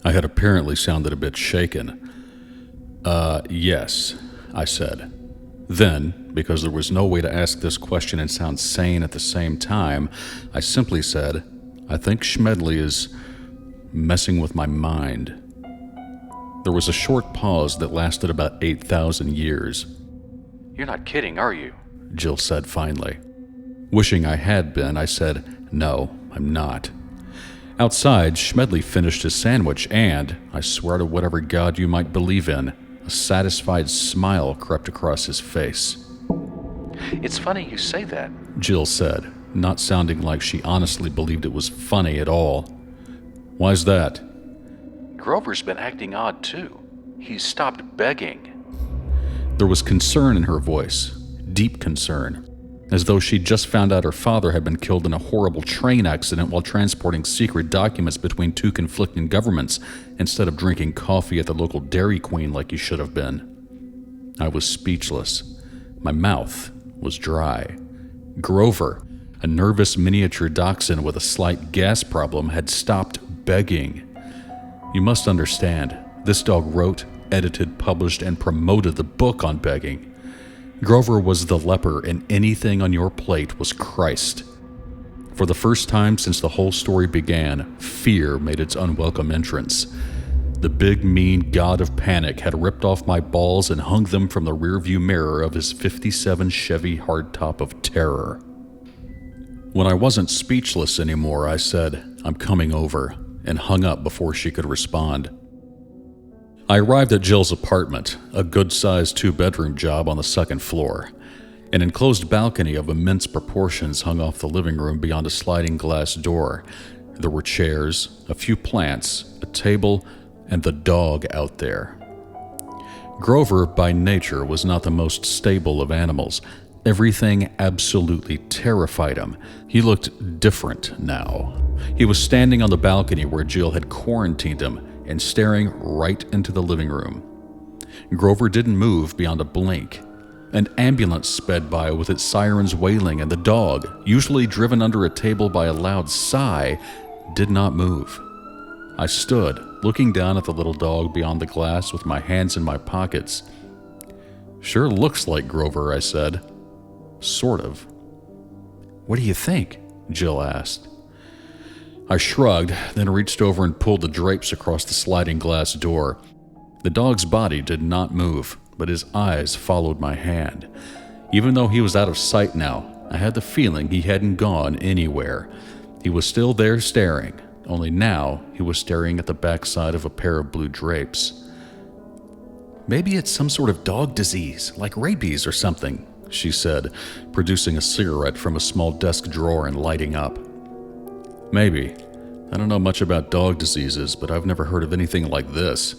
I had apparently sounded a bit shaken. Yes, I said. Then, because there was no way to ask this question and sound sane at the same time, I simply said, I think Schmedley is messing with my mind. There was a short pause that lasted about 8,000 years. You're not kidding, are you? Jill said finally. Wishing I had been, I said, No, I'm not. Outside, Schmedley finished his sandwich and, I swear to whatever god you might believe in, a satisfied smile crept across his face. It's funny you say that, Jill said, not sounding like she honestly believed it was funny at all. Why's that? Grover's been acting odd too. He's stopped begging. There was concern in her voice, deep concern, as though she'd just found out her father had been killed in a horrible train accident while transporting secret documents between two conflicting governments instead of drinking coffee at the local Dairy Queen like he should have been. I was speechless. My mouth was dry. Grover, a nervous miniature dachshund with a slight gas problem, had stopped begging. You must understand, this dog wrote, edited, published, and promoted the book on begging. Grover was the leper, and anything on your plate was Christ. For the first time since the whole story began, fear made its unwelcome entrance. The big, mean god of panic had ripped off my balls and hung them from the rearview mirror of his '57 Chevy hardtop of terror. When I wasn't speechless anymore, I said, I'm coming over, and hung up before she could respond. I arrived at Jill's apartment, a good-sized two-bedroom job on the second floor. An enclosed balcony of immense proportions hung off the living room beyond a sliding glass door. There were chairs, a few plants, a table, and the dog out there. Grover, by nature, was not the most stable of animals. Everything absolutely terrified him. He looked different now. He was standing on the balcony where Jill had quarantined him and staring right into the living room. Grover didn't move beyond a blink. An ambulance sped by with its sirens wailing, and the dog, usually driven under a table by a loud sigh, did not move. I stood, looking down at the little dog beyond the glass with my hands in my pockets. Sure looks like Grover, I said. Sort of. What do you think? Jill asked. I shrugged, then reached over and pulled the drapes across the sliding glass door. The dog's body did not move, but his eyes followed my hand. Even though he was out of sight now, I had the feeling he hadn't gone anywhere. He was still there staring, only now he was staring at the backside of a pair of blue drapes. Maybe it's some sort of dog disease, like rabies or something, she said, producing a cigarette from a small desk drawer and lighting up. Maybe. I don't know much about dog diseases, but I've never heard of anything like this.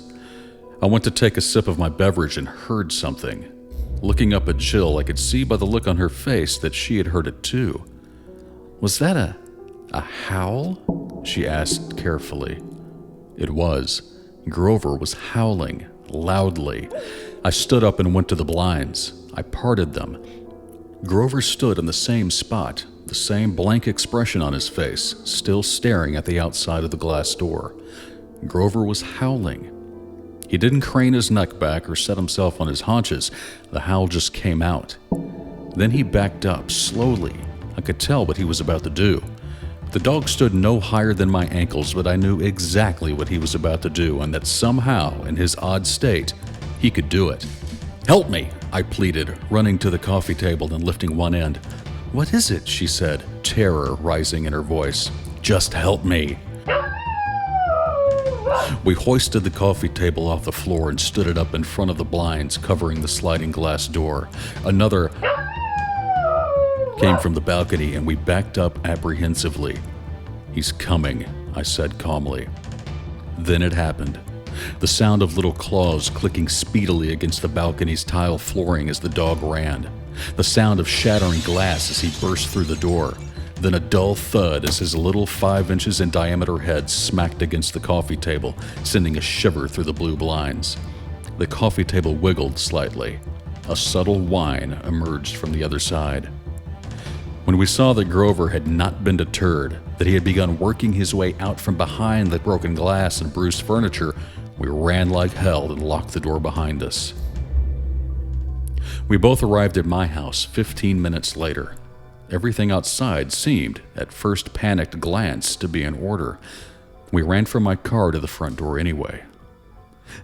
I went to take a sip of my beverage and heard something. Looking up at Jill, I could see by the look on her face that she had heard it too. Was that a howl? She asked carefully. It was. Grover was howling, loudly. I stood up and went to the blinds. I parted them. Grover stood in the same spot, the same blank expression on his face, still staring at the outside of the glass door. Grover was howling. He didn't crane his neck back or set himself on his haunches. The howl just came out. Then he backed up, slowly. I could tell what he was about to do. The dog stood no higher than my ankles, but I knew exactly what he was about to do, and that somehow, in his odd state, he could do it. "Help me," I pleaded, running to the coffee table and lifting one end. "What is it?" she said, terror rising in her voice. "Just help me." We hoisted the coffee table off the floor and stood it up in front of the blinds covering the sliding glass door. Another came from the balcony, and we backed up apprehensively. "He's coming," I said calmly. Then it happened. The sound of little claws clicking speedily against the balcony's tile flooring as the dog ran. The sound of shattering glass as he burst through the door. Then a dull thud as his little 5 inches in diameter head smacked against the coffee table, sending a shiver through the blue blinds. The coffee table wiggled slightly. A subtle whine emerged from the other side. When we saw that Grover had not been deterred, that he had begun working his way out from behind the broken glass and bruised furniture, we ran like hell and locked the door behind us. We both arrived at my house 15 minutes later. Everything outside seemed, at first panicked glance, to be in order. We ran from my car to the front door anyway.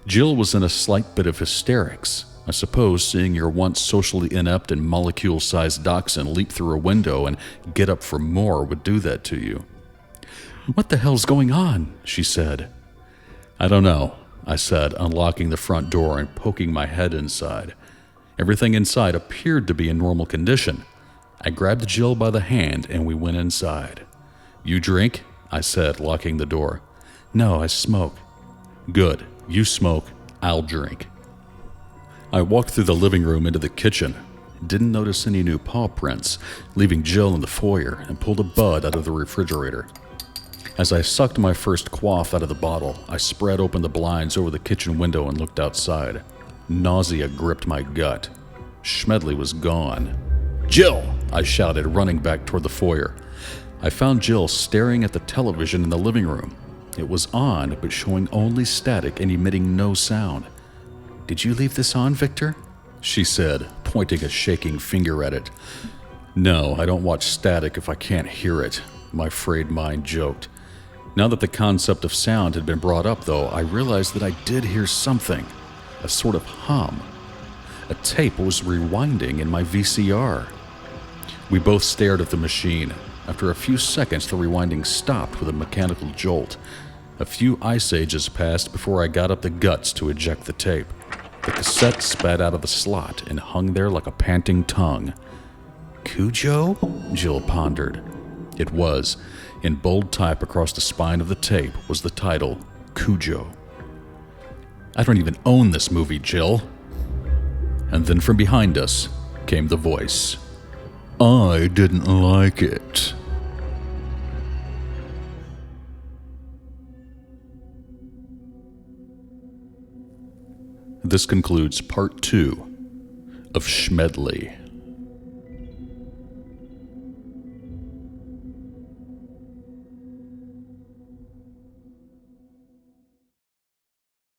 Jill was in a slight bit of hysterics. I suppose seeing your once socially inept and molecule-sized dachshund leap through a window and get up for more would do that to you. "What the hell's going on?" she said. "I don't know," I said, unlocking the front door and poking my head inside. Everything inside appeared to be in normal condition. I grabbed Jill by the hand and we went inside. "You drink?" I said, locking the door. "No, I smoke." "Good. You smoke. I'll drink." I walked through the living room into the kitchen. Didn't notice any new paw prints, leaving Jill in the foyer, and pulled a bud out of the refrigerator. As I sucked my first quaff out of the bottle, I spread open the blinds over the kitchen window and looked outside. Nausea gripped my gut. Schmedley was gone. "Jill!" I shouted, running back toward the foyer. I found Jill staring at the television in the living room. It was on, but showing only static and emitting no sound. "Did you leave this on, Victor?" she said, pointing a shaking finger at it. "No, I don't watch static if I can't hear it," my frayed mind joked. Now that the concept of sound had been brought up, though, I realized that I did hear something, a sort of hum. A tape was rewinding in my VCR. We both stared at the machine. After a few seconds, the rewinding stopped with a mechanical jolt. A few ice ages passed before I got up the guts to eject the tape. The cassette spat out of the slot and hung there like a panting tongue. "Cujo?" Jill pondered. It was. In bold type across the spine of the tape was the title, Cujo. "I don't even own this movie, Jill." And then from behind us came the voice. "I didn't like it." This concludes Part 2 of Schmedley.